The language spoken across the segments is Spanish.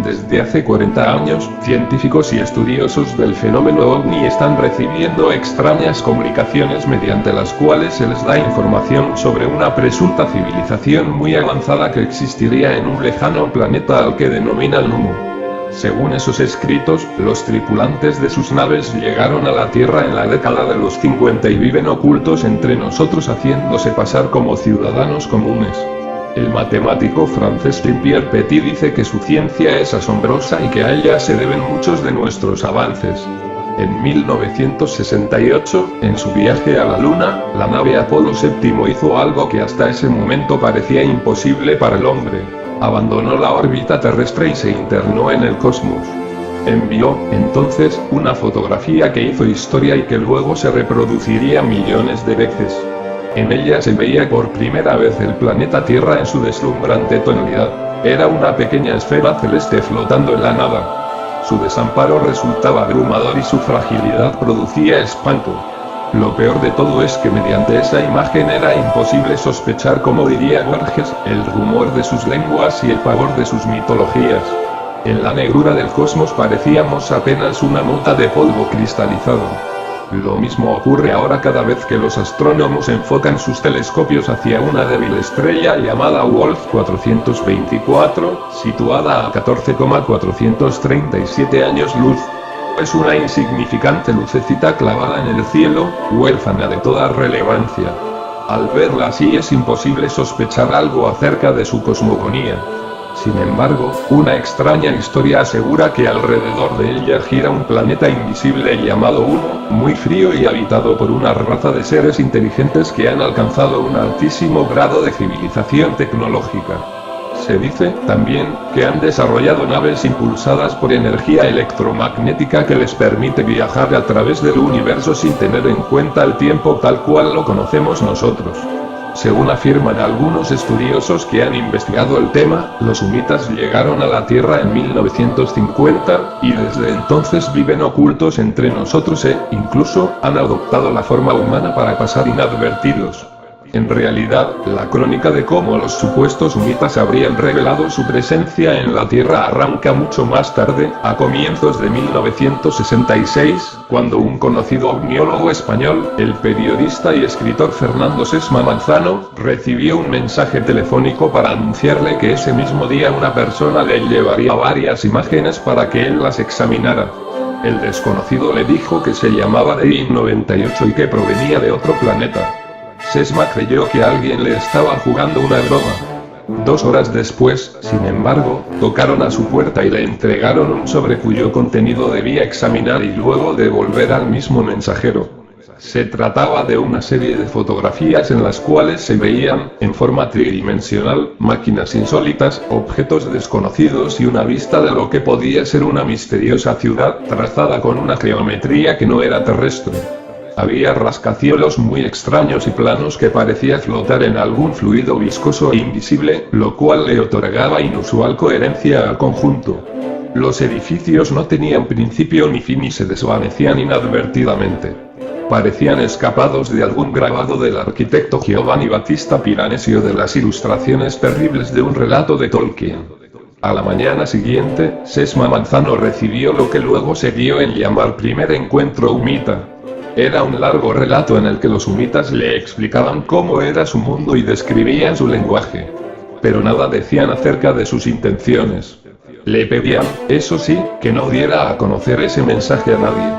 Desde hace 40 años, científicos y estudiosos del fenómeno ovni están recibiendo extrañas comunicaciones mediante las cuales se les da información sobre una presunta civilización muy avanzada que existiría en un lejano planeta al que denominan Humo. Según esos escritos, los tripulantes de sus naves llegaron a la Tierra en la década de los 50 y viven ocultos entre nosotros haciéndose pasar como ciudadanos comunes. El matemático francés Jean-Pierre Petit dice que su ciencia es asombrosa y que a ella se deben muchos de nuestros avances. En 1968, en su viaje a la Luna, la nave Apolo 7 hizo algo que hasta ese momento parecía imposible para el hombre. Abandonó la órbita terrestre y se internó en el cosmos. Envió, entonces, una fotografía que hizo historia y que luego se reproduciría millones de veces. En ella se veía por primera vez el planeta Tierra en su deslumbrante tonalidad. Era una pequeña esfera celeste flotando en la nada. Su desamparo resultaba abrumador y su fragilidad producía espanto. Lo peor de todo es que mediante esa imagen era imposible sospechar, como diría Borges, el rumor de sus lenguas y el pavor de sus mitologías. En la negrura del cosmos parecíamos apenas una mota de polvo cristalizado. Lo mismo ocurre ahora cada vez que los astrónomos enfocan sus telescopios hacia una débil estrella llamada Wolf 424, situada a 14,437 años luz. Es una insignificante lucecita clavada en el cielo, huérfana de toda relevancia. Al verla así es imposible sospechar algo acerca de su cosmogonía. Sin embargo, una extraña historia asegura que alrededor de ella gira un planeta invisible llamado Humo, muy frío y habitado por una raza de seres inteligentes que han alcanzado un altísimo grado de civilización tecnológica. Se dice, también, que han desarrollado naves impulsadas por energía electromagnética que les permite viajar a través del universo sin tener en cuenta el tiempo tal cual lo conocemos nosotros. Según afirman algunos estudiosos que han investigado el tema, los humitas llegaron a la Tierra en 1950, y desde entonces viven ocultos entre nosotros e, incluso, han adoptado la forma humana para pasar inadvertidos. En realidad, la crónica de cómo los supuestos humitas habrían revelado su presencia en la Tierra arranca mucho más tarde, a comienzos de 1966, cuando un conocido ovniólogo español, el periodista y escritor Fernando Sesma Manzano, recibió un mensaje telefónico para anunciarle que ese mismo día una persona le llevaría varias imágenes para que él las examinara. El desconocido le dijo que se llamaba Dein 98 y que provenía de otro planeta. Sesma creyó que alguien le estaba jugando una broma. 2 horas después, sin embargo, tocaron a su puerta y le entregaron un sobre cuyo contenido debía examinar y luego devolver al mismo mensajero. Se trataba de una serie de fotografías en las cuales se veían, en forma tridimensional, máquinas insólitas, objetos desconocidos y una vista de lo que podía ser una misteriosa ciudad trazada con una geometría que no era terrestre. Había rascacielos muy extraños y planos que parecía flotar en algún fluido viscoso e invisible, lo cual le otorgaba inusual coherencia al conjunto. Los edificios no tenían principio ni fin y se desvanecían inadvertidamente. Parecían escapados de algún grabado del arquitecto Giovanni Battista Piranesi o de las ilustraciones terribles de un relato de Tolkien. A la mañana siguiente, Sesma Manzano recibió lo que luego se dio en llamar primer encuentro humita. Era un largo relato en el que los humitas le explicaban cómo era su mundo y describían su lenguaje. Pero nada decían acerca de sus intenciones. Le pedían, eso sí, que no diera a conocer ese mensaje a nadie.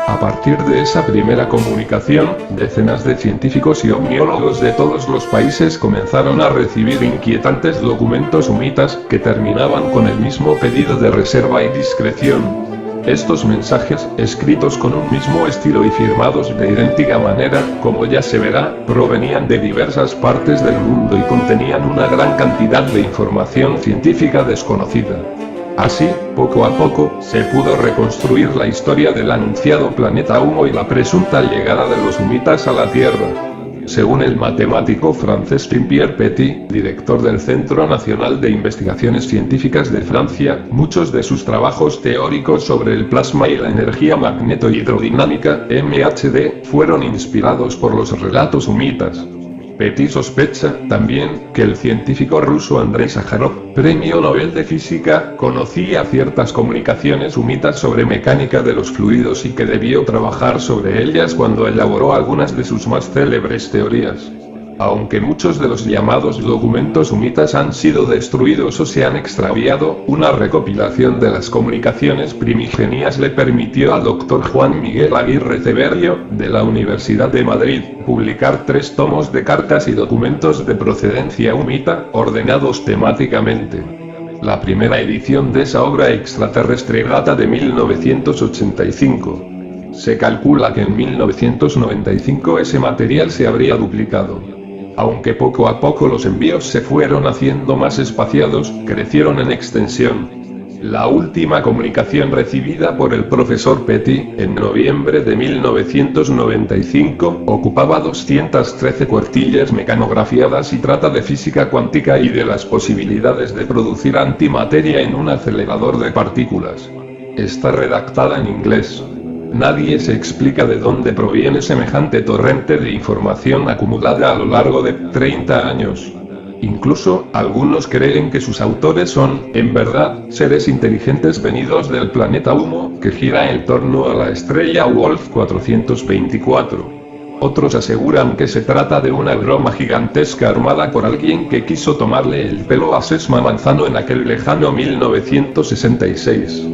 A partir de esa primera comunicación, decenas de científicos y ovniólogos de todos los países comenzaron a recibir inquietantes documentos humitas, que terminaban con el mismo pedido de reserva y discreción. Estos mensajes, escritos con un mismo estilo y firmados de idéntica manera, como ya se verá, provenían de diversas partes del mundo y contenían una gran cantidad de información científica desconocida. Así, poco a poco, se pudo reconstruir la historia del anunciado planeta Humo y la presunta llegada de los humitas a la Tierra. Según el matemático francés Jean-Pierre Petit, director del Centro Nacional de Investigaciones Científicas de Francia, muchos de sus trabajos teóricos sobre el plasma y la energía magneto-hidrodinámica, MHD, fueron inspirados por los relatos humitas. Petit sospecha, también, que el científico ruso Andrei Sájarov, premio Nobel de Física, conocía ciertas comunicaciones sumitas sobre mecánica de los fluidos y que debió trabajar sobre ellas cuando elaboró algunas de sus más célebres teorías. Aunque muchos de los llamados documentos sumitas han sido destruidos o se han extraviado, una recopilación de las comunicaciones primigenias le permitió al Dr. Juan Miguel Aguirre Ceberrio, de la Universidad de Madrid, publicar 3 tomos de cartas y documentos de procedencia humita, ordenados temáticamente. La primera edición de esa obra extraterrestre data de 1985. Se calcula que en 1995 ese material se habría duplicado. Aunque poco a poco los envíos se fueron haciendo más espaciados, crecieron en extensión. La última comunicación recibida por el profesor Petit, en noviembre de 1995, ocupaba 213 cuartillas mecanografiadas y trata de física cuántica y de las posibilidades de producir antimateria en un acelerador de partículas. Está redactada en inglés. Nadie se explica de dónde proviene semejante torrente de información acumulada a lo largo de 30 años. Incluso, algunos creen que sus autores son, en verdad, seres inteligentes venidos del planeta Humo, que gira en torno a la estrella Wolf 424. Otros aseguran que se trata de una broma gigantesca armada por alguien que quiso tomarle el pelo a Sesma Manzano en aquel lejano 1966.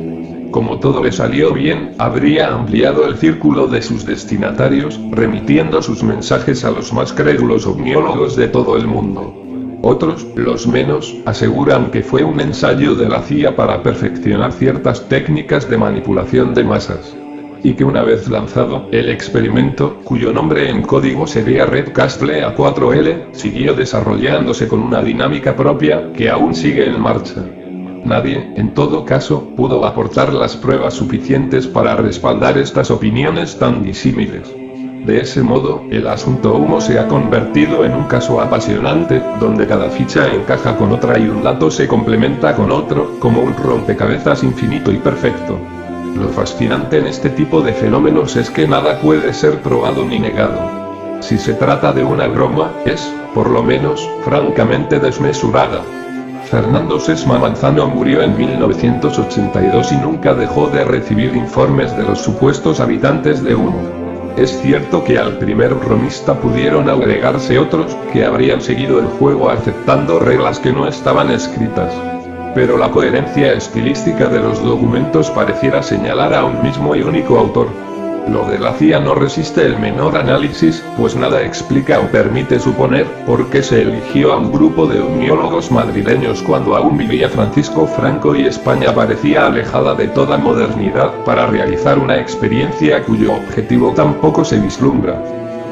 Como todo le salió bien, habría ampliado el círculo de sus destinatarios, remitiendo sus mensajes a los más crédulos ovniólogos de todo el mundo. Otros, los menos, aseguran que fue un ensayo de la CIA para perfeccionar ciertas técnicas de manipulación de masas. Y que una vez lanzado, el experimento, cuyo nombre en código sería Red Castle A4L, siguió desarrollándose con una dinámica propia, que aún sigue en marcha. Nadie, en todo caso, pudo aportar las pruebas suficientes para respaldar estas opiniones tan disímiles. De ese modo, el asunto Humo se ha convertido en un caso apasionante, donde cada ficha encaja con otra y un dato se complementa con otro, como un rompecabezas infinito y perfecto. Lo fascinante en este tipo de fenómenos es que nada puede ser probado ni negado. Si se trata de una broma, es, por lo menos, francamente desmesurada. Fernando Sesma Manzano murió en 1982 y nunca dejó de recibir informes de los supuestos habitantes de Humo. Es cierto que al primer bromista pudieron agregarse otros, que habrían seguido el juego aceptando reglas que no estaban escritas. Pero la coherencia estilística de los documentos pareciera señalar a un mismo y único autor. Lo de la CIA no resiste el menor análisis, pues nada explica o permite suponer por qué se eligió a un grupo de ovniólogos madrileños cuando aún vivía Francisco Franco y España parecía alejada de toda modernidad para realizar una experiencia cuyo objetivo tampoco se vislumbra.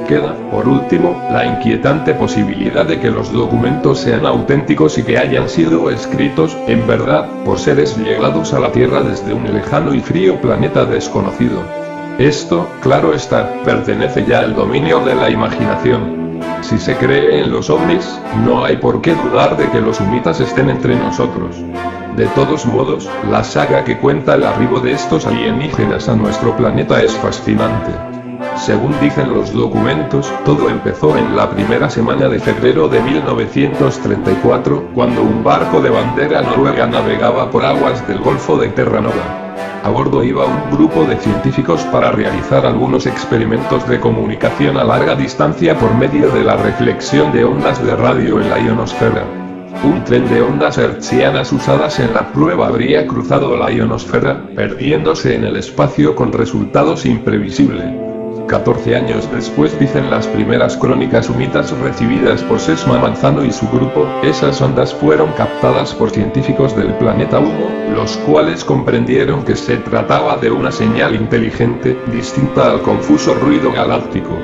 Queda, por último, la inquietante posibilidad de que los documentos sean auténticos y que hayan sido escritos, en verdad, por seres llegados a la Tierra desde un lejano y frío planeta desconocido. Esto, claro está, pertenece ya al dominio de la imaginación. Si se cree en los ovnis, no hay por qué dudar de que los humitas estén entre nosotros. De todos modos, la saga que cuenta el arribo de estos alienígenas a nuestro planeta es fascinante. Según dicen los documentos, todo empezó en la primera semana de febrero de 1934, cuando un barco de bandera noruega navegaba por aguas del Golfo de Terranova. A bordo iba un grupo de científicos para realizar algunos experimentos de comunicación a larga distancia por medio de la reflexión de ondas de radio en la ionosfera. Un tren de ondas hertzianas usadas en la prueba habría cruzado la ionosfera, perdiéndose en el espacio con resultados imprevisibles. 14 años después, dicen las primeras crónicas humitas recibidas por Sesma Manzano y su grupo, esas ondas fueron captadas por científicos del planeta Humo, los cuales comprendieron que se trataba de una señal inteligente, distinta al confuso ruido galáctico.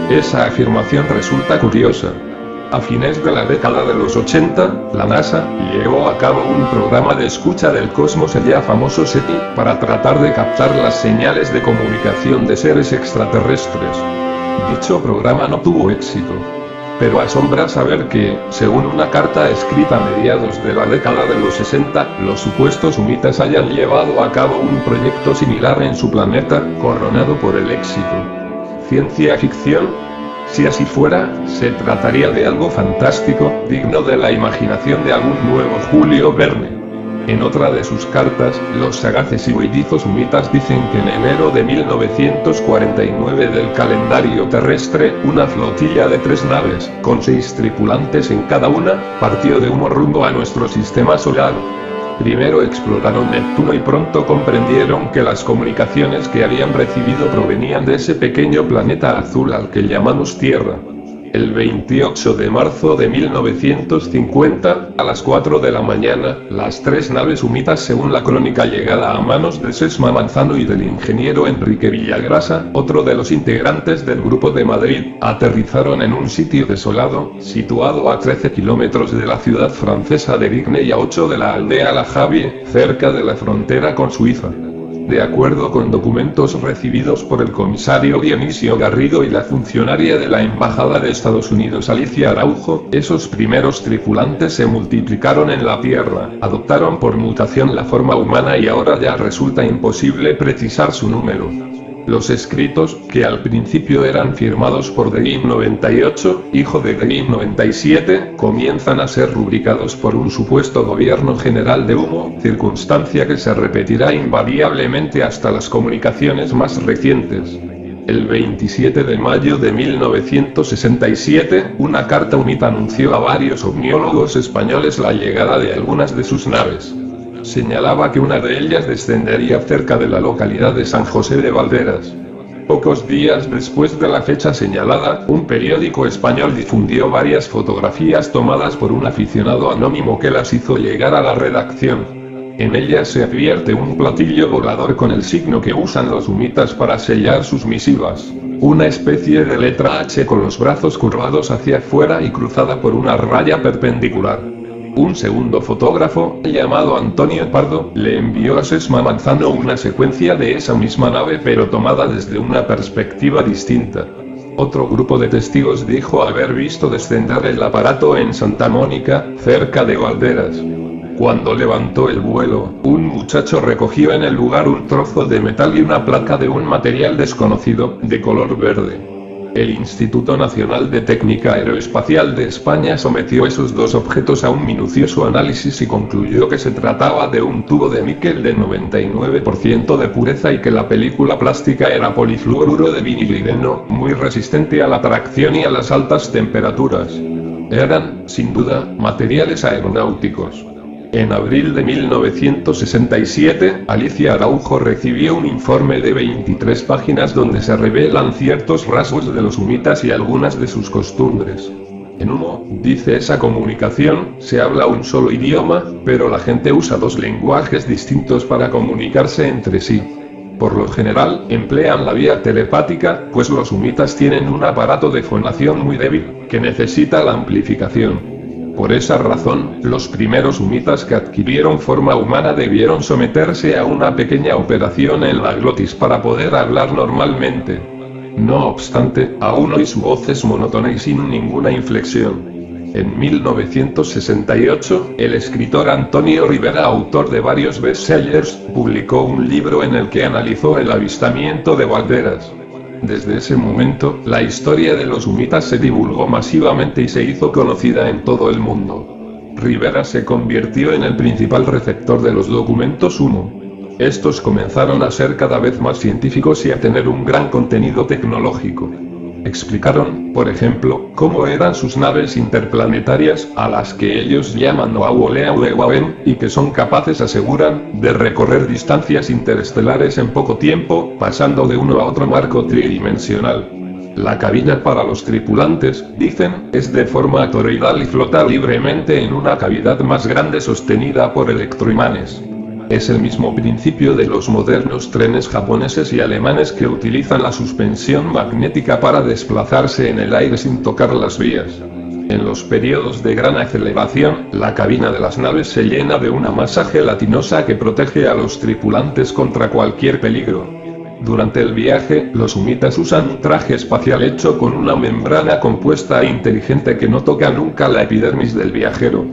Esa afirmación resulta curiosa. A fines de la década de los 80, la NASA llevó a cabo un programa de escucha del cosmos, el ya famoso SETI, para tratar de captar las señales de comunicación de seres extraterrestres. Dicho programa no tuvo éxito. Pero asombra saber que, según una carta escrita a mediados de la década de los 60, los supuestos humitas hayan llevado a cabo un proyecto similar en su planeta, coronado por el éxito. ¿Ciencia ficción? Si así fuera, se trataría de algo fantástico, digno de la imaginación de algún nuevo Julio Verne. En otra de sus cartas, los sagaces y huidizos humitas dicen que en enero de 1949 del calendario terrestre, una flotilla de 3 naves, con 6 tripulantes en cada una, partió de Humo rumbo a nuestro sistema solar. Primero exploraron Neptuno y pronto comprendieron que las comunicaciones que habían recibido provenían de ese pequeño planeta azul al que llamamos Tierra. El 28 de marzo de 1950, a las 4 de la mañana, las 3 naves humitas, según la crónica llegada a manos de Sesma Manzano y del ingeniero Enrique Villagrasa, otro de los integrantes del Grupo de Madrid, aterrizaron en un sitio desolado, situado a 13 kilómetros de la ciudad francesa de Vigne y a 8 de la aldea La Javie, cerca de la frontera con Suiza. De acuerdo con documentos recibidos por el comisario Dionisio Garrido y la funcionaria de la Embajada de Estados Unidos Alicia Araujo, esos primeros tripulantes se multiplicaron en la Tierra, adoptaron por mutación la forma humana y ahora ya resulta imposible precisar su número. Los escritos, que al principio eran firmados por Deim 98, hijo de Deim 97, comienzan a ser rubricados por un supuesto gobierno general de Humo, circunstancia que se repetirá invariablemente hasta las comunicaciones más recientes. El 27 de mayo de 1967, una carta humita anunció a varios ovniólogos españoles la llegada de algunas de sus naves. Señalaba que una de ellas descendería cerca de la localidad de San José de Valderas. Pocos días después de la fecha señalada, un periódico español difundió varias fotografías tomadas por un aficionado anónimo que las hizo llegar a la redacción. En ellas se advierte un platillo volador con el signo que usan los humitas para sellar sus misivas. Una especie de letra H con los brazos curvados hacia afuera y cruzada por una raya perpendicular. Un segundo fotógrafo, llamado Antonio Pardo, le envió a Sesma Manzano una secuencia de esa misma nave pero tomada desde una perspectiva distinta. Otro grupo de testigos dijo haber visto descender el aparato en Santa Mónica, cerca de Valderas. Cuando levantó el vuelo, un muchacho recogió en el lugar un trozo de metal y una placa de un material desconocido, de color verde. El Instituto Nacional de Técnica Aeroespacial de España sometió esos dos objetos a un minucioso análisis y concluyó que se trataba de un tubo de níquel de 99% de pureza y que la película plástica era polifluoruro de vinilideno, muy resistente a la tracción y a las altas temperaturas. Eran, sin duda, materiales aeronáuticos. En abril de 1967, Alicia Araujo recibió un informe de 23 páginas donde se revelan ciertos rasgos de los humitas y algunas de sus costumbres. En Humo, dice esa comunicación, se habla un solo idioma, pero la gente usa 2 lenguajes distintos para comunicarse entre sí. Por lo general, emplean la vía telepática, pues los humitas tienen un aparato de fonación muy débil, que necesita la amplificación. Por esa razón, los primeros humitas que adquirieron forma humana debieron someterse a una pequeña operación en la glotis para poder hablar normalmente. No obstante, aún hoy su voz es monótona y sin ninguna inflexión. En 1968, el escritor Antonio Rivera, autor de varios bestsellers, publicó un libro en el que analizó el avistamiento de Valderas. Desde ese momento, la historia de los humitas se divulgó masivamente y se hizo conocida en todo el mundo. Rivera se convirtió en el principal receptor de los documentos Humo. Estos comenzaron a ser cada vez más científicos y a tener un gran contenido tecnológico. Explicaron, por ejemplo, cómo eran sus naves interplanetarias, a las que ellos llaman Oahuleauehuaem, y que son capaces, aseguran, de recorrer distancias interestelares en poco tiempo, pasando de uno a otro marco tridimensional. La cabina para los tripulantes, dicen, es de forma toroidal y flota libremente en una cavidad más grande sostenida por electroimanes. Es el mismo principio de los modernos trenes japoneses y alemanes que utilizan la suspensión magnética para desplazarse en el aire sin tocar las vías. En los periodos de gran aceleración, la cabina de las naves se llena de una masa gelatinosa que protege a los tripulantes contra cualquier peligro. Durante el viaje, los humitas usan un traje espacial hecho con una membrana compuesta e inteligente que no toca nunca la epidermis del viajero.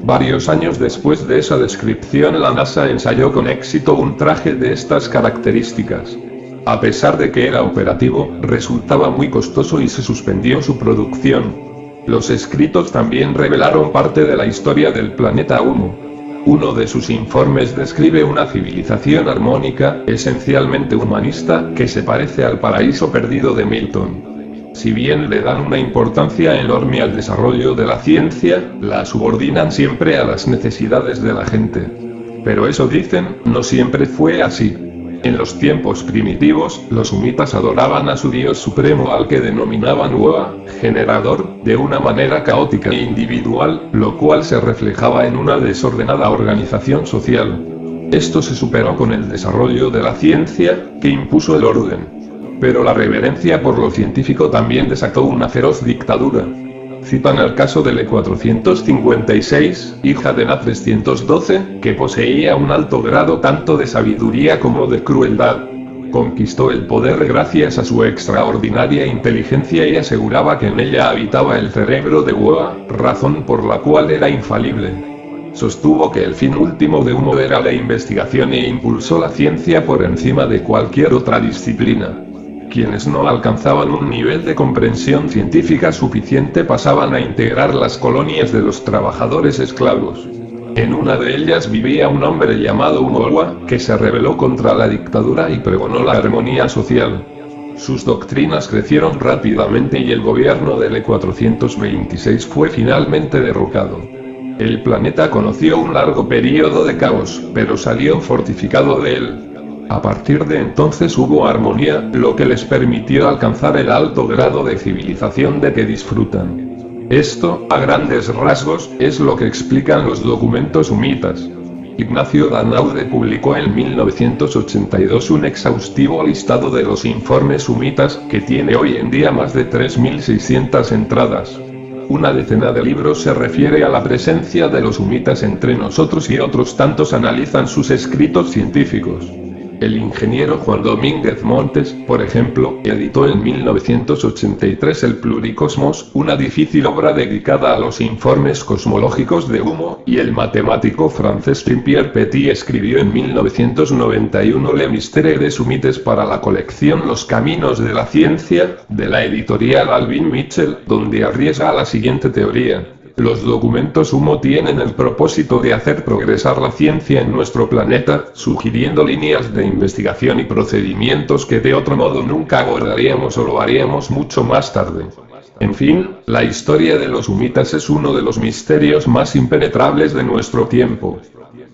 Varios años después de esa descripción, la NASA ensayó con éxito un traje de estas características. A pesar de que era operativo, resultaba muy costoso y se suspendió su producción. Los escritos también revelaron parte de la historia del planeta Humo. Uno de sus informes describe una civilización armónica, esencialmente humanista, que se parece al paraíso perdido de Milton. Si bien le dan una importancia enorme al desarrollo de la ciencia, la subordinan siempre a las necesidades de la gente. Pero eso dicen, no siempre fue así. En los tiempos primitivos, los humitas adoraban a su dios supremo al que denominaban Ua, generador, de una manera caótica e individual, lo cual se reflejaba en una desordenada organización social. Esto se superó con el desarrollo de la ciencia, que impuso el orden. Pero la reverencia por lo científico también desató una feroz dictadura. Citan el caso de Le-456, hija de Na-312, que poseía un alto grado tanto de sabiduría como de crueldad. Conquistó el poder gracias a su extraordinaria inteligencia y aseguraba que en ella habitaba el cerebro de Ua, razón por la cual era infalible. Sostuvo que el fin último de Humo era la investigación e impulsó la ciencia por encima de cualquier otra disciplina. Quienes no alcanzaban un nivel de comprensión científica suficiente pasaban a integrar las colonias de los trabajadores esclavos. En una de ellas vivía un hombre llamado Humowa, que se rebeló contra la dictadura y pregonó la armonía social. Sus doctrinas crecieron rápidamente y el gobierno de Le-426 fue finalmente derrocado. El planeta conoció un largo periodo de caos, pero salió fortificado de él. A partir de entonces hubo armonía, lo que les permitió alcanzar el alto grado de civilización de que disfrutan. Esto, a grandes rasgos, es lo que explican los documentos humitas. Ignacio Danaude publicó en 1982 un exhaustivo listado de los informes humitas, que tiene hoy en día más de 3.600 entradas. Una decena de libros se refiere a la presencia de los humitas entre nosotros y otros tantos analizan sus escritos científicos. El ingeniero Juan Domínguez Montes, por ejemplo, editó en 1983 el Pluricosmos, una difícil obra dedicada a los informes cosmológicos de Humo, y el matemático francés Jean-Pierre Petit escribió en 1991 Le Mystère des Humites para la colección Los Caminos de la Ciencia, de la editorial Alvin Mitchell, donde arriesga la siguiente teoría. Los documentos Humo tienen el propósito de hacer progresar la ciencia en nuestro planeta, sugiriendo líneas de investigación y procedimientos que de otro modo nunca abordaríamos o lo haríamos mucho más tarde. En fin, la historia de los humitas es uno de los misterios más impenetrables de nuestro tiempo.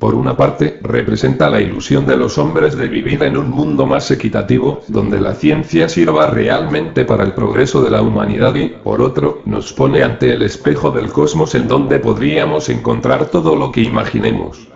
Por una parte, representa la ilusión de los hombres de vivir en un mundo más equitativo, donde la ciencia sirva realmente para el progreso de la humanidad y, por otro, nos pone ante el espejo del cosmos en donde podríamos encontrar todo lo que imaginemos.